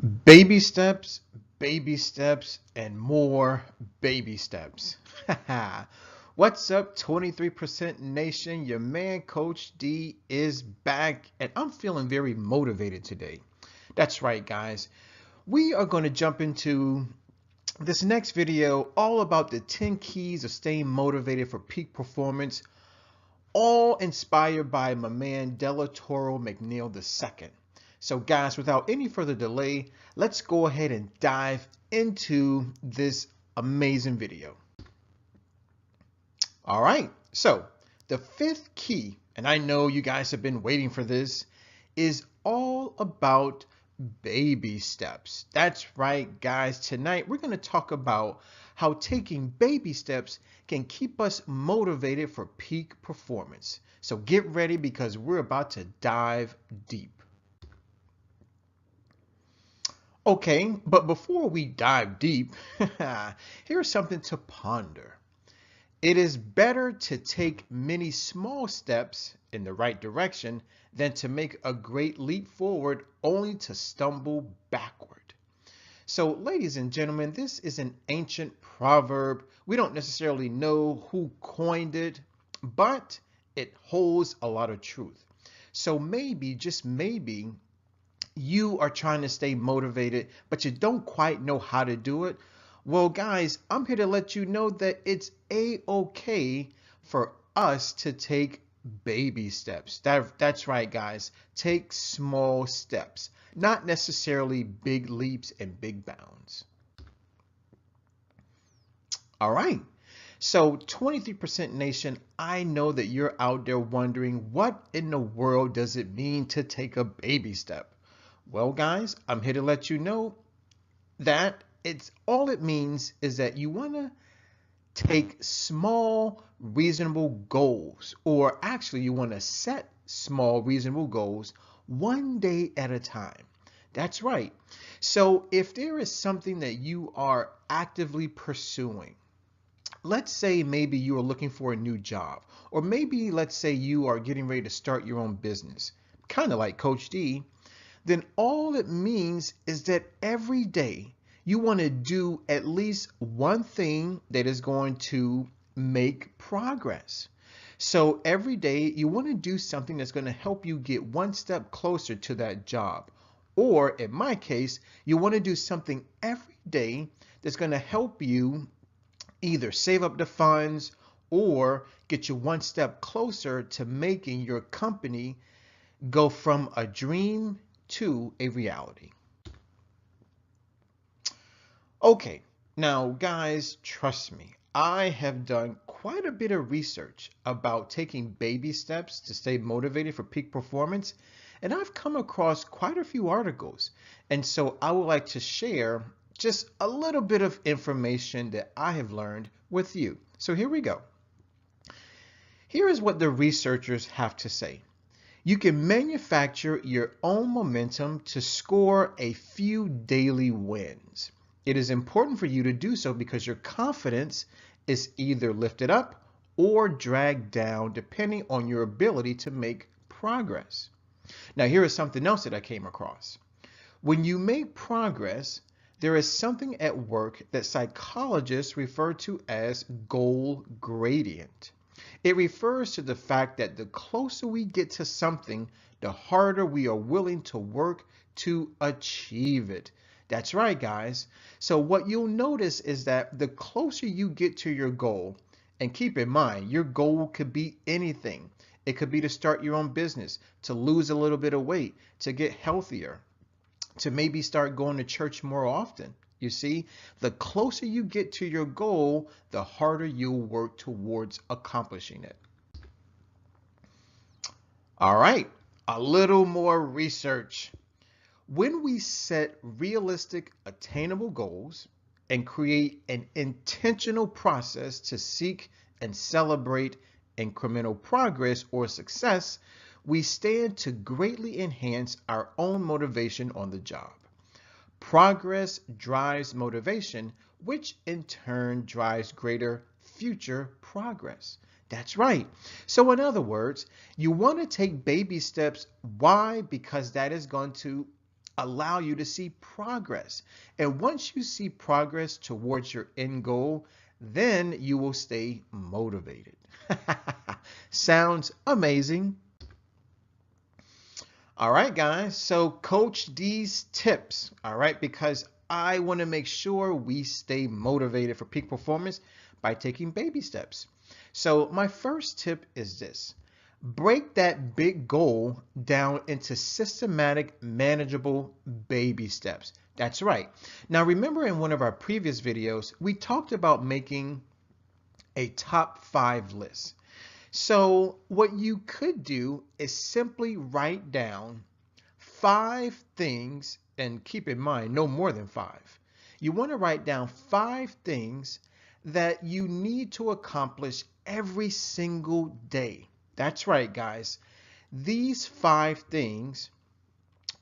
Baby steps, and more baby steps. What's up, 23% Nation? Your man, Coach D, is back, and I'm feeling very motivated today. That's right, guys. We are going to jump into this next video all about the 10 keys of staying motivated for peak performance, all inspired by my man Delatorro McNeal II. So guys, without any further delay, let's go ahead and dive into this amazing video. All right, so the fifth key, and I know you guys have been waiting for this, is all about baby steps. That's right, guys. Tonight we're going to talk about how taking baby steps can keep us motivated for peak performance. So get ready because we're about to dive deep. Okay, but before we dive deep, here's something to ponder. It is better to take many small steps in the right direction than to make a great leap forward only to stumble backward. So, ladies and gentlemen, this is an ancient proverb. We don't necessarily know who coined it, but it holds a lot of truth. So maybe, just maybe, you are trying to stay motivated, but you don't quite know how to do it. Well, guys, I'm here to let you know that it's a-okay for us to take baby steps. That's right, guys. Take small steps, not necessarily big leaps and big bounds. All right. So 23% Nation, I know that you're out there wondering, what in the world does it mean to take a baby step? Well, guys, I'm here to let you know that all it means is that you want to take small, reasonable goals, or actually you want to set small, reasonable goals one day at a time. That's right. So if there is something that you are actively pursuing, let's say maybe you are looking for a new job, or maybe let's say you are getting ready to start your own business, kind of like Coach D, then all it means is that every day you want to do at least one thing that is going to make progress. So every day you want to do something that's going to help you get one step closer to that job. Or in my case, you want to do something every day that's going to help you either save up the funds or get you one step closer to making your company go from a dream to a reality. Okay, now guys, trust me, I have done quite a bit of research about taking baby steps to stay motivated for peak performance, and I've come across quite a few articles. And so I would like to share just a little bit of information that I have learned with you. So here we go. Here is what the researchers have to say. You can manufacture your own momentum to score a few daily wins. It is important for you to do so because your confidence is either lifted up or dragged down depending on your ability to make progress. Now, here is something else that I came across. When you make progress, there is something at work that psychologists refer to as goal gradient. It refers to the fact that the closer we get to something, the harder we are willing to work to achieve it. That's right, guys. So what you'll notice is that the closer you get to your goal, and keep in mind, your goal could be anything. It could be to start your own business, to lose a little bit of weight, to get healthier, to maybe start going to church more often. You see, the closer you get to your goal, the harder you'll work towards accomplishing it. All right, a little more research. When we set realistic, attainable goals and create an intentional process to seek and celebrate incremental progress or success, we stand to greatly enhance our own motivation on the job. Progress drives motivation, which in turn drives greater future progress. That's right. So in other words, you want to take baby steps. Why? Because that is going to allow you to see progress. And once you see progress towards your end goal, then you will stay motivated. Sounds amazing. All right, guys. So Coach D's tips, all right, because I want to make sure we stay motivated for peak performance by taking baby steps. So my first tip is this. Break that big goal down into systematic, manageable baby steps. That's right. Now, remember in one of our previous videos, we talked about making a top 5 list. So what you could do is simply write down 5 things, and keep in mind, no more than 5. You want to write down 5 things that you need to accomplish every single day. That's right, guys. These 5 things,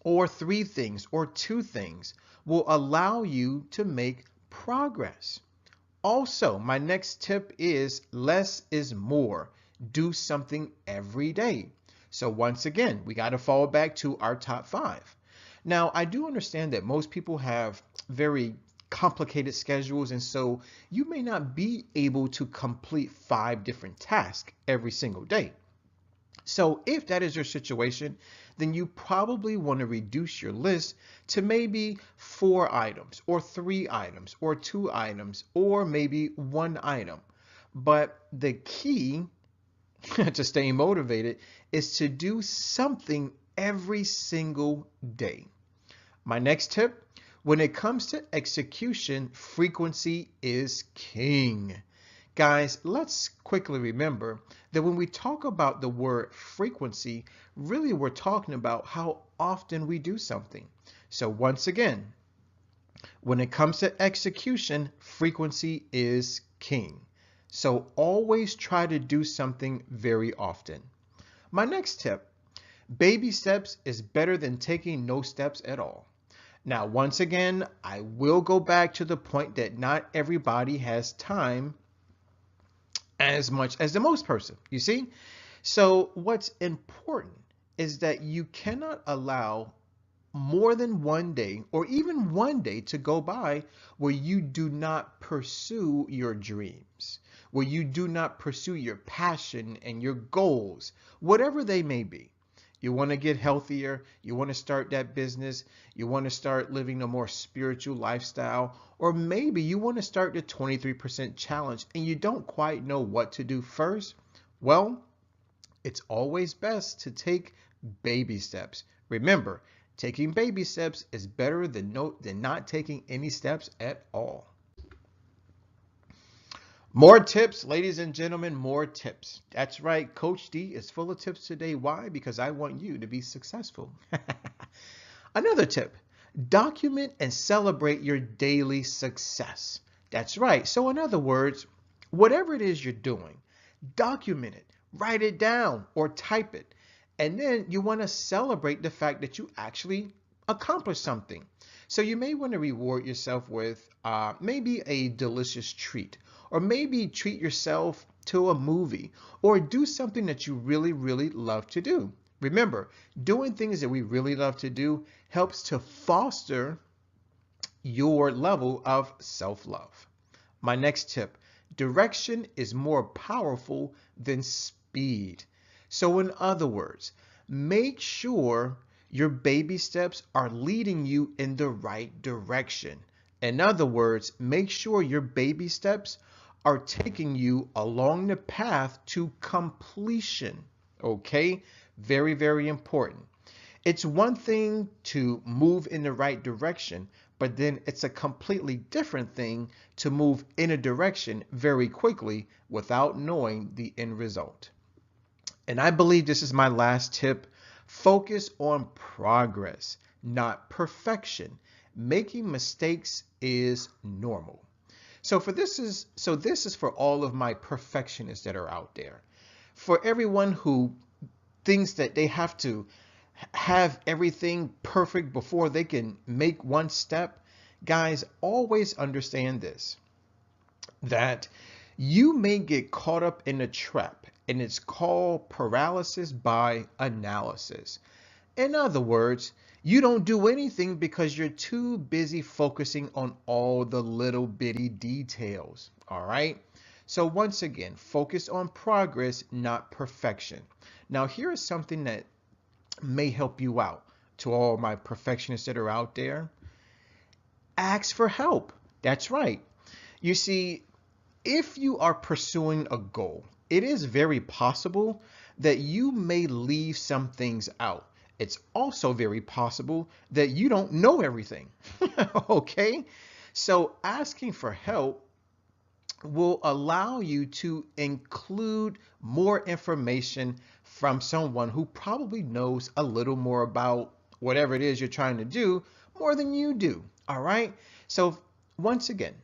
or 3 things, or 2 things, will allow you to make progress. Also, my next tip is less is more. Do something every day. So once again, we got to fall back to our top 5. Now, I do understand that most people have very complicated schedules, and so you may not be able to complete 5 different tasks every single day. So if that is your situation, then you probably want to reduce your list to maybe 4 items, or 3 items, or 2 items, or maybe 1 item. But the key to staying motivated is to do something every single day. My next tip, when it comes to execution, frequency is king. Guys, let's quickly remember that when we talk about the word frequency, really we're talking about how often we do something. So once again, when it comes to execution, frequency is king. So always try to do something very often. My next tip, baby steps is better than taking no steps at all. Now, once again, I will go back to the point that not everybody has time as much as the most person, you see? So what's important is that you cannot allow more than one day or even one day to go by where you do not pursue your dreams, where you do not pursue your passion and your goals, whatever they may be. You want to get healthier, you want to start that business, you want to start living a more spiritual lifestyle, or maybe you want to start the 23% challenge and you don't quite know what to do first. Well, it's always best to take baby steps. Remember, taking baby steps is better than not taking any steps at all. More tips, ladies and gentlemen, more tips. That's right, Coach D is full of tips today. Why? Because I want you to be successful. Another tip, document and celebrate your daily success. That's right. So in other words, whatever it is you're doing, document it, write it down or type it. And then you want to celebrate the fact that you actually accomplished something. So you may want to reward yourself with maybe a delicious treat, or maybe treat yourself to a movie, or do something that you really, really love to do. Remember, doing things that we really love to do helps to foster your level of self-love. My next tip, direction is more powerful than speed. So in other words, make sure your baby steps are leading you in the right direction. In other words, make sure your baby steps are taking you along the path to completion. Okay? Very, very important. It's one thing to move in the right direction, but then it's a completely different thing to move in a direction very quickly without knowing the end result. And I believe this is my last tip. Focus on progress, not perfection. Making mistakes is normal. So this is for all of my perfectionists that are out there. For everyone who thinks that they have to have everything perfect before they can make one step, guys, always understand this, that you may get caught up in a trap, and it's called paralysis by analysis. In other words, you don't do anything because you're too busy focusing on all the little bitty details. All right. So once again, focus on progress, not perfection. Now, here is something that may help you out to all my perfectionists that are out there. Ask for help. That's right. You see, if you are pursuing a goal, it is very possible that you may leave some things out. It's also very possible that you don't know everything. Okay? So asking for help will allow you to include more information from someone who probably knows a little more about whatever it is you're trying to do more than you do. All right? So once again,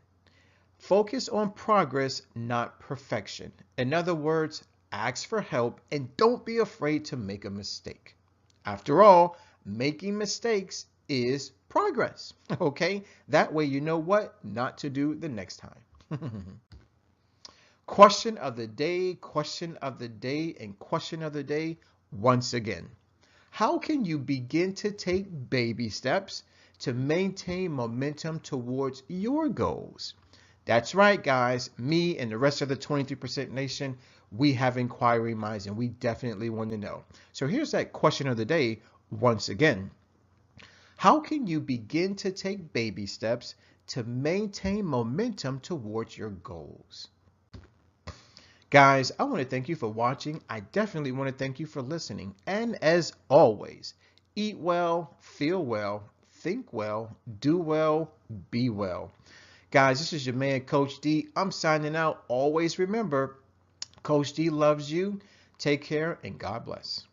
focus on progress, not perfection. In other words, ask for help and don't be afraid to make a mistake. After all, making mistakes is progress. Okay? That way you know what not to do the next time. Question of the day, question of the day, and question of the day once again. How can you begin to take baby steps to maintain momentum towards your goals? That's right, guys. Me and the rest of the 23% Nation, we have inquiry minds and we definitely want to know. So here's that question of the day once again. How can you begin to take baby steps to maintain momentum towards your goals? Guys, I want to thank you for watching. I definitely want to thank you for listening. And as always, eat well, feel well, think well, do well, be well. Guys, this is your man, Coach D. I'm signing out. Always remember, Coach D loves you. Take care and God bless.